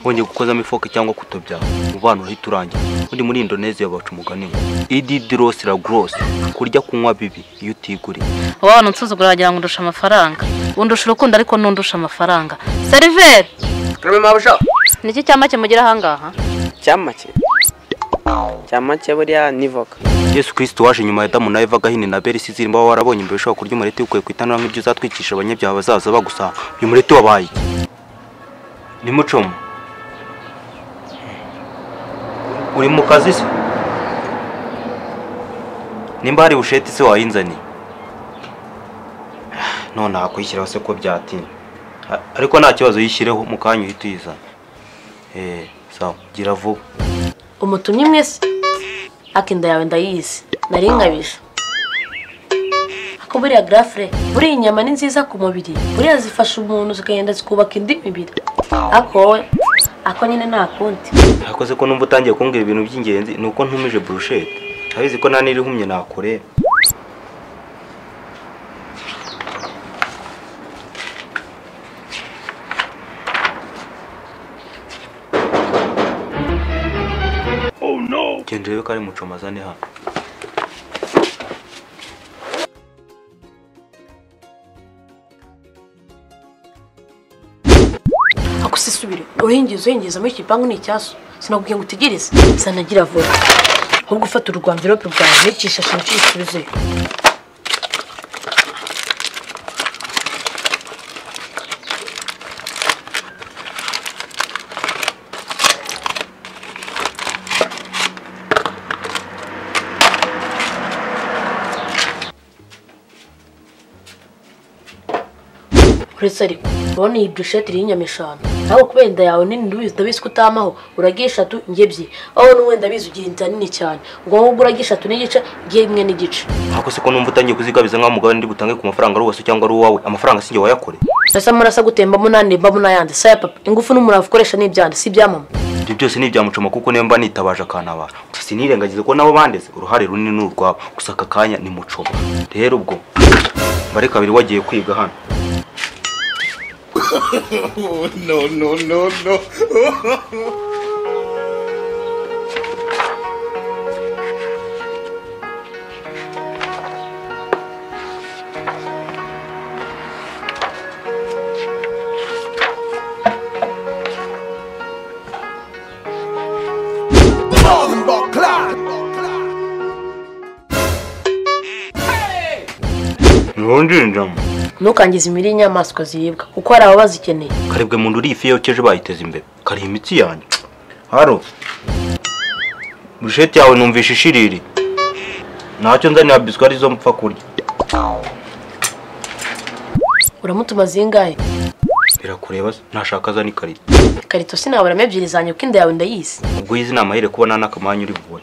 wongeye gukozamo ifoke cyangwa kutobya umubano uhita urangira. Undi muri Indonesia baca umugani ngo ididros la gross, kurya kunywa bibi iyo utiguriye. Abantu nsuzugura wagira ngo ndusha amafaranga, undusha urukundo ariko nundusha amafaranga. Server Karame mabusha, niki cyamake mugira hangaha? Cyamake buriya nivoka. Yesu Kristo waje nyuma ya Adamu na Eva gahini na Beri sizimba warabonye imbere ushobora kurya umureti ukwiye kwitanura nk'ibyo uzatwikisha abanyabyaha bazaza bagusaba. Uyu mureti wabaye ni mucomo. Uri mu kazi se? Nimba hari busheti se wayinzani? None akwishyiraho se ko byatinda. Ariko nta kibazo yishyireho mu kanya uhita uyizana. Sawa, gira vuba. Umutumye mwese akinda yawe ndayizi nari nkabije. Ako buriya grafre buriya inyama ni nziza ku mubiri, buriya zifasha umuntu zikagenda zikubaka indi mibiri. Ako nyine nta kundi. Akoze ko numva utangiye kumbwira ibintu by'ingenzi nuko ntumije brushette. Abizi ko nani rihumye nakore. Oh no. Kendrebe kari mucomazane ha. Akusisubire uhingiza muri kipangu ni cyaso. Sinakubwiye ngo utegereze. Sanagira vuba. Ahubwo ufata urwamvirope bwawe n'ikishashe n'ikisubize. Uretse ariko ubona iyi brushette iri inyama 5 naho kubera inda yawe nini ndabizi ko utamaho uragiye 3 ngebyi aho n'uwenda bizi ugira inda nini cyane ngo wowe uragiye 3 n'igice ngiye 1 n'igice. Ako se ko numva utangiye kuzigabiza nka mugabo ndi butange ku mafaranga rwose cyangwa ari uwawe amafaranga singe wayakore. Sasa murasa gutemba munane mba munayande saya papa ingufu n'umuravu ukoresha n'ibyande si byamama. Ibyo byose ni ibyamucoma kuko nemba nitabaje akanaba. Sinirengagize ko nabo bandeze uruhare runini n'urwabo gusaka kanya ni mucoma. Rero ubwo bare kabiri wagiye kwiga hano. No. Nonjinjamo. Nukangiza imiri inyamaswa ziribwa kuko hari abazikeneye. Karebwe mu nduri ifi yokeje bayiteza imbere. Kari imitsi yanjye. Haro. Brushette yawe numvisha ishiriri. Ntacyo nzanira biscuit arizo mpfa kurya. Uramutuma zingahe? Birakureba ntashaka azani karito. Karito sinabura mebyiri zanye uko inda yawe ndayizi. Ubwo yizi namahire kubona nakamanyu uri vuba.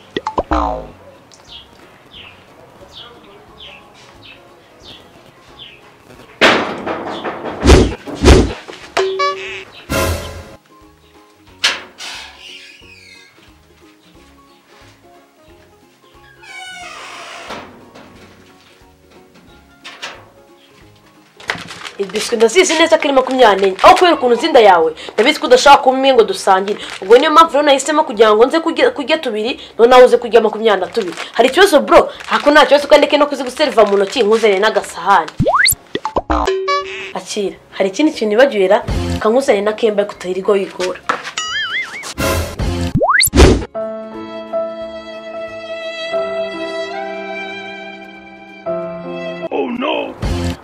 Ibiswi ndasize neza kiri 24 aho kwera ukuntu zinda yawe ndabizi ko udashaka kumwe ngo dusangire ubwo niyo mpamvu rero nahisemo kugira ngo nze kujya tubiri none nawe uze kujya 22 hari ikibazo bro hako nta kibazo kandi no kuziguserva mu ntoki nkuzane n'agasahani akira hari ikindi kintu nibagwira kankuzane na kemba kutayirigo yikora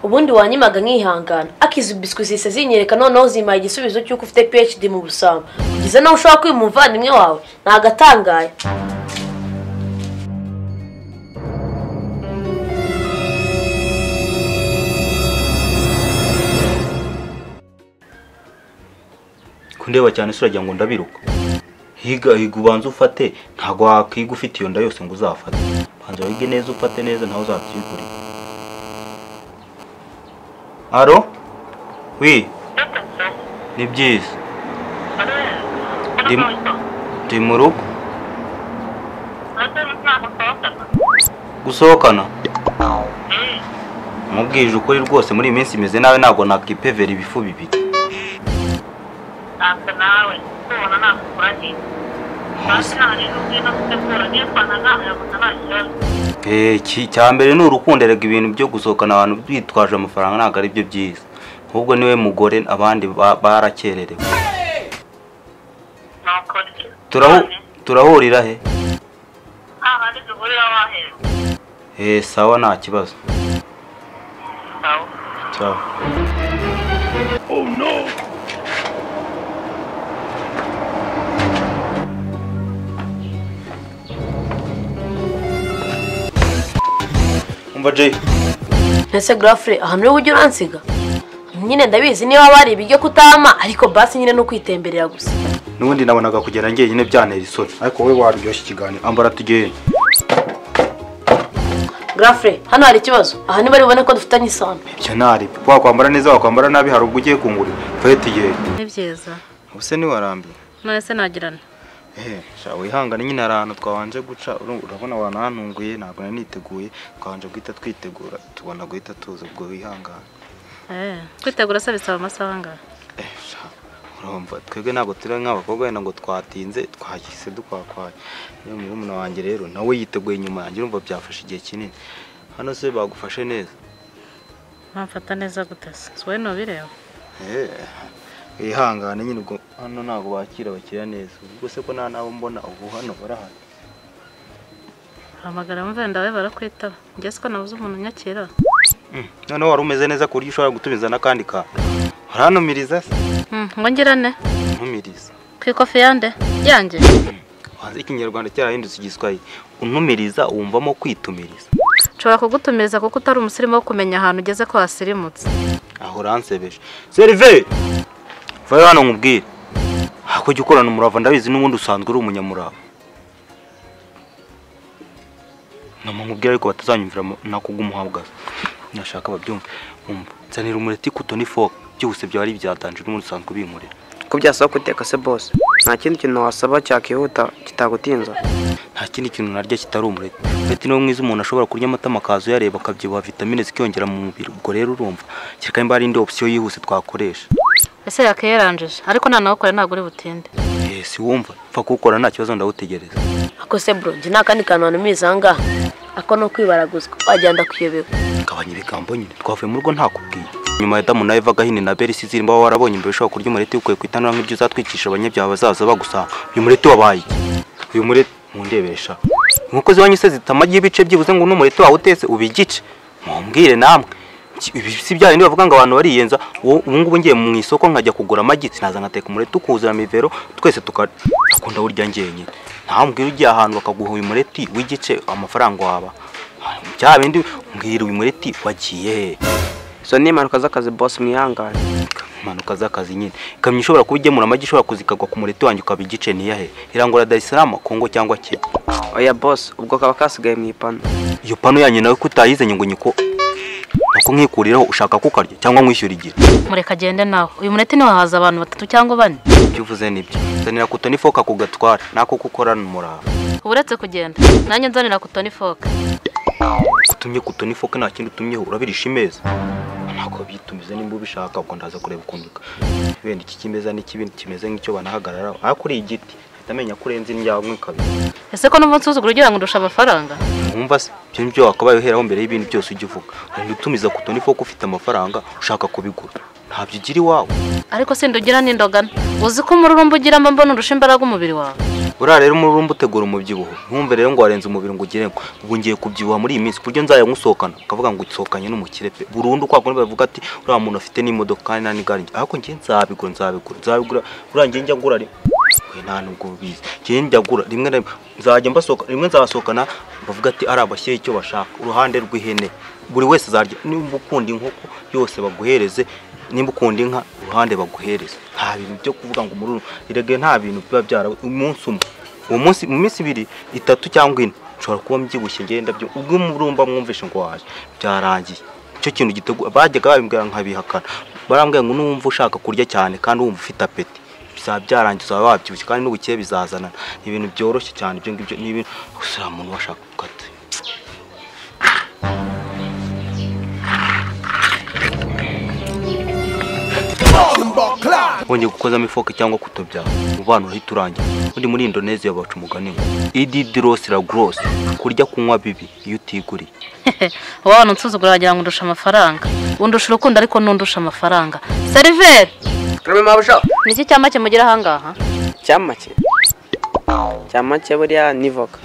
ubundi wanyimaga nkihangana akiza biscuit zise zinyereka noneho zimaye igisubizo cyuko ufite PhD mu busamba ugize nawe ushaka kwimuvandimwe wawe nagatangaye kundeba cyane suragira ngo ndabiruka higa ubanza ufate ntago wakiga ufite iyo nda yose ngo uzafate banza wige neza ufate neza ntaho uzabyigurira. Aro? Oui. Ni byiza. Ndi mu rugo. Gusohokana? Mubwije ukuri rwose muri iminsi imeze nawe ntago nakipevera ibifu bibiri. kubona nakurahiye basi nari n'ubwino gutegura niyo twanaganira gusa nta kibazo. Cya mbere ni urukundo, erega ibintu byo gusohokana abantu bitwaje amafaranga ntabwo ari byo byiza. Ahubwo niwe mugore abandi barakererewe. Turahurira he? Ahandi duhurira wahera. Sawa nta kibazo. Sawa. Ciao. Oh no. Umva Jay. Ese Grafre ahantu ujye uransiga. Nyine ndabizi niba wari ibiryo kutama ariko basi nyine no kwitemberera gusa. Nubundi nabonaga kugera ngiye nyine byantera isoni. Ariko wowe waryoshye ikiganiro. Ambara tugende. Grafre hano hari ikibazo. Aha ni bari bubone ko dufitanye isano. Ibyo ntari. Wakwambara neza wakwambara nabi hari ubwo ugiye kungurira. Fete igihe. Ni byiza. Ubuse ni warambi. None se nagirana. Wihangane nyine ahantu twabanje guca urabona wanantunguye ntabwo nari niteguye twabanje guhita twitegura tubona guhita tuza ubwo wihangane. Kwitegura se bisaba amasaha angahe? Urumva twebwe ntabwo turi nk'abakobwa wenda ngo twatinze twahise dukwakwaye. Niyo murumuna wanjye rero nawe yiteguye inyuma yanjye urumva byafashe igihe kinini. Hano se bagufashe neza? Bamfata neza gute se? Wowe nubireba? Wihangane nyine ubwo hano ntabwo bakira abakiriya neza. Ubwo se ko nta nabo mbona ubu hano barahari. Hamagara mve ndawe barakwitaba. Njye siko nabuze umuntu nyakira. None wari umeze neza ku buryo ushobora gutumiza n'akandi ka. Uranumiriza se? Ngo ngirane? Ntumiriza. Ku ikofi yande? Yanjye? Wazi ikinyarwanda cyarahindutse igiswahili. Untumiriza wumvamo kwitumiriza. Nshobora kugutumiriza kuko utari umusirimu wo kumenya ahantu ugeze ko hasirimutse. Aho uransebeje. Serve! Vayo hano nkubwire. Ako jya ukorana umurava ndabizi n'ubundi usanzwe uri umunyamurava. Nkubwira ariko batazanyumvira nakugumuhabwaza. Nashaka babyumve. Umva, nzanira umureti kuto n'ifoka. Byose byari byatanje n'umuntu usanzwe ubinkorera. Ko byasaba guteka se boss. Nta kindi kintu wasaba cyakihuta kitagutinza. Nta kindi kintu narya kitari umureti. Umureti niwo mwiza umuntu ashobora kurya amata makazo yareba akabyibuha vitamine zikiyongera mu mubiri. Ubwo rero urumva kireka imba ari indi option yihuse twakoresha. Ese yakeranjeje ariko nta nawukora ntabwo uri butinde. Si wumva pfa kukora nta kibazo ndawutegereza. Ako se bro nje nakandi kantu anumiriza anga. Ako no kwibaraguzwa wajyanda kuyobewe. Kabanye bigambo nyine twavuye mu rugo ntakubwiye. Nyuma ya Damu na Eva Gahini na Berisi zirimba warabonye imbere ushaka kurya umureti ukwiye kwitanura nk'ibyo uzatwikisha abanyabyaha bazaza bagusanga. Uyu mureti wabaye uyu mureti mundebesha. Nkuko ziwanye se zitamagi ibice byibuze ngo n'umureti wawe utetse ubigice. Mumbwire namwe. Si byari bavuga ngo abantu bariyenza ubu ngubu ngiye mu isoko nkajya kugura amagi sinaza ngateka umureti ukuzura mivero twese tukakunda urya ngenye. Ntambwira ugiye ahantu bakaguha uyu mureti w'igice amafaranga waba. Bya bindi mbwira uyu mureti wagiye. So ni impanuka z'akazi boss mwihangane. Impanuka z'akazi nyine. Ikamyo ishobora kubigemura amagi ishobora kuzikagwa ku mureti wanjye ukabigice ni yahe. Irangora Dar es Salaam Kongo cyangwa ki. Oya boss ubwo kaba kasigaye mu ipano. Iyo pano yanyu nawe kutayizanye ngo nyiko ako nkikuriraho ushaka kukarya cyangwa nkwishyura igihe. Mureka agende nawe. Uyu mureti ni wahaza abantu 3 cyangwa 4. Byuvuze nibyo. Zanira kuto n'ifoka kugatwara nako kukorana umurava. Uburetse kugenda. Nanjye nzanira kuto n'ifoka. Kutumye kuto n'ifoka nta kindi utumyeho urabirisha imeza. Nako bitumize nimba ubishaka uko ndaza kureba ukunduka. Wenda iki kimeza n'ikibindi kimeze nk'icyo banahagarara. Akuri igiti. Tamenya kurenza indyawo mwikabi. Ese ko numva nsuzugura ugira ngo ndusha amafaranga? Umva se byo wakabaye uheraho mbere y'ibintu byose ujye uvuga. Ntutumiza kuto n'ifoka ufite amafaranga ushaka kubigura. Ntabyo ugira iwawe. Ariko sindugira n'indogana. Uzi ko umururumba ugira mbona urusha imbaraga umubiri wawe. Ura rero umururumba utegura umubyibuho. Ntumve rero ngo warenze umubiri ngo ugire ngo ubu ngiye kubyibuha muri iyi minsi kuryo nzaya nkusohokana. Akavuga ngo utsohokanye n'umukire pe. Burundu kwa kundi bavuga ati uriya muntu afite n'imodoka kandi nta n'igare. Ariko ngiye nzabigura. Urangiye njya ngura nta nubwo bizi. Ngiye njyagura rimwe na nzajya mbasohoka rimwe nzabasohokana bavuga ati ari abashye icyo bashaka. Uruhande rw'ihene buri wese azarya nimba ukunda inkoko yose baguhereze nimba ukunda inka uruhande baguhereza. Nta bintu byo kuvuga ngo umururu irege nta bintu biba byara umunsi umwe. Uwo munsi mu minsi 2 3 cyangwa 4 nshobora kuba mbyibushye ngenda byo ubwo umurumba mwumvishe ngo waje byarangiye. Cyo kintu gitego bajyaga babimbwira nkabihakana. Barambwira ngo numva ushaka kurya cyane kandi wumva ufite apeti. Byarangiza wabyibushye kandi n'ubukiye bizazana. Ibintu byoroshye cyane ibyo ngibyo ni ibintu usura umuntu washaka gukata. wongeye gukozamo ifoke cyangwa kutobyara umubano urahita urangira. Undi muri Indonesia baca umugani ngo ididiros la gross, kurya kunywa bibi iyo utiguriye. Wowe unsuzugura wagira ngo ndusha amafaranga, undusha urukundo ariko nundusha amafaranga. Seriveri Karame mabusha. niki cyamake mugira ahangaha? Cyamake. Cyamake buriya ni voka.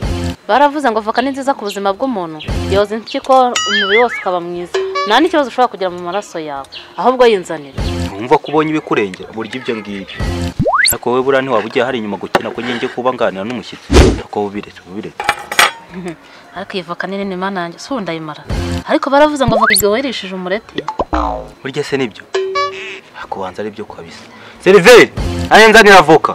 Baravuze ngo voka ni nziza ku buzima bw'umuntu, yoza impyiko umubiri wose ukaba mwiza, nta n'ikibazo ushobora kugira mu maraso yawe, ahubwo yinzanira. Wumva ko ubonye ibikurengera burya ibyo ngibyo. Ariko wowe buriya ntiwaba ugiye hari inyuma gukina ko ngiye kuba nganira n'umushyitsi. Ariko ubiretse. Ariko iyi voka nini mana yanjye si ndayimara. Ariko baravuze ngo voka igwerishije umureti. Burya se nibyo. Akubanza ari byo kwabisa. Seriveri, nzanira voka.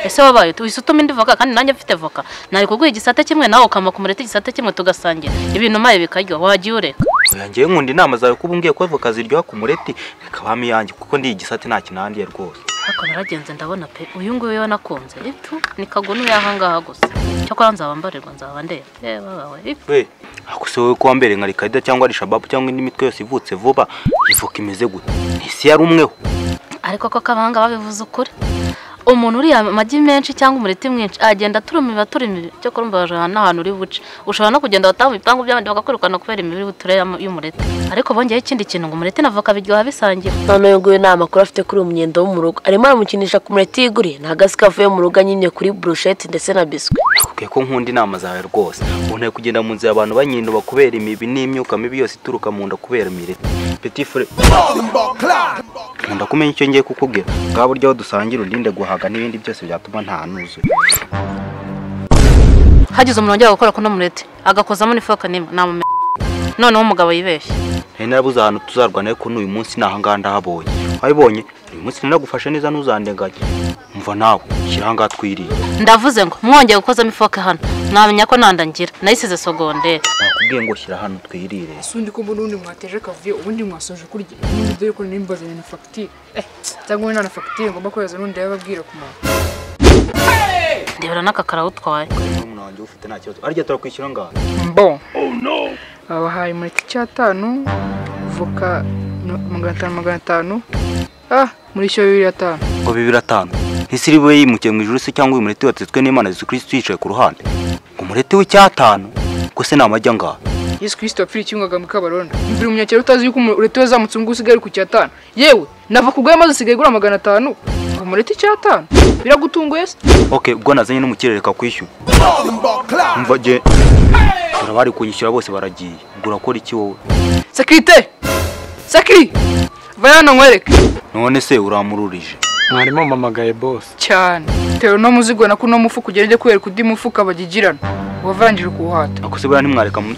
Ese wabaye uhise utuma indi voka kandi nanjye mfite voka. Nari kuguha igisate kimwe nawe ukama ku mureti igisate kimwe tugasangira. Ibintu maye bikaryo wagiye ureka. Oya ngiye nkunda inama zawe kuba umbwiye ko voka ziryoha ku mureti reka bami yanjye kuko ndi igisate nta kinandiye rwose. Ariko naragenze ndabona pe uyu nguyu nakunze. Itu nikagunu yahangaha gusa. Cyo kwa nzaba mbarirwa nzaba ndeba. Babawe. We, akuse wowe kwa mbere nka Rikaida cyangwa ari Shababu cyangwa indi mitwe yose ivutse vuba ivoka imeze gute? Isi yari umweho. Ariko ko kabanga babivuze ukuri. Umuntu uri amagi menshi cyangwa umureti mwinshi agenda turumira cyo kurumva n'ahantu uri buce. Ushobora no kugenda wataha ibipangu by'abandi bagakurukana kubera imibiri buture y'umureti. Ariko bongeye ikindi kintu ngo umureti navoka biryoha bisangira. None yuguye nama kuri afite kuri umunyendo wo mu rugo. Arimo aramukinisha ku mureti yiguriye ntagazi kavuye mu rugo nyine kuri brochette ndetse na biscuit. Nakubwiye ko nkunda inama zawe rwose. Ubone kugenda mu nzira abantu banyindo bakubera imibi n'imyuka mibi yose ituruka mu nda kubera imireti. Petit frère. Nkunda kumenya icyo ngiye kukubwira. Bwa buryo dusangira undinde guhaga n'ibindi byose byatuma nta nuzuye. Hagize umuntu wajya gukora kuno mureti agakozamo n'ifoka nimwe namume. Noneho umugabo yibeshye. Narabuze ahantu tuzarwana ariko n'uyu munsi nahanga ndahabonye. Wabibonye? Uyu munsi nagufashe neza ntuzandenganye. Umva nawe kiranga twiriye. Ndavuze ngo mwongeye gukozamo ifoka hano. Namenya ko nandangira. Nayisize sogondere. Nakubwiye ngo shyira hano twirire. Sundi ko burundi mwateje kavuye ubundi mwasoje kurya. Nundi dore ko nimbaze na facture. Cyangwa nana facture ngomba kohereza nundi yababwira ku muntu. Ndebera n'akakara utwaye. Umuntu wanjye ufite nta kibazo. Arya turakwishyura ngaho. Bon. Oh no. Abahaye muri cyatanu voka 500. Muri cyo 205. Ngo 205. Ntisiri we yimukiye mu ijuru se cyangwa uyu mureti watetswe n'Imana Yesu Kristo yicaye ku ruhande. Ngo mureti w'icyatanu ko se namajya ngaho. Yesu Kristo apfiri cyungaga mu Kabarondo. Mbiri umunyakero utazi yuko ureti wazamutse ngo usigare ku cyatanu. Yewe nava kugwa maze usigaye gura 500. Ngo mureti cyatanu. Biragutunguye se? Okay, ubwo nazanye n'umukire reka kwishyura. Umva je. Urabari kunyishyura bose baragiye. Gura kora iki wowe? Sécurité. Sakiri. Vayana nkwereke. None se uramururije. Mwarimo mamagaye boss. Cyane. Tero no muzigo na kuno mufu kugereye kwereka udi mufuka bagigirana. Wavangije kuhata. Akose bura ntimwareka mu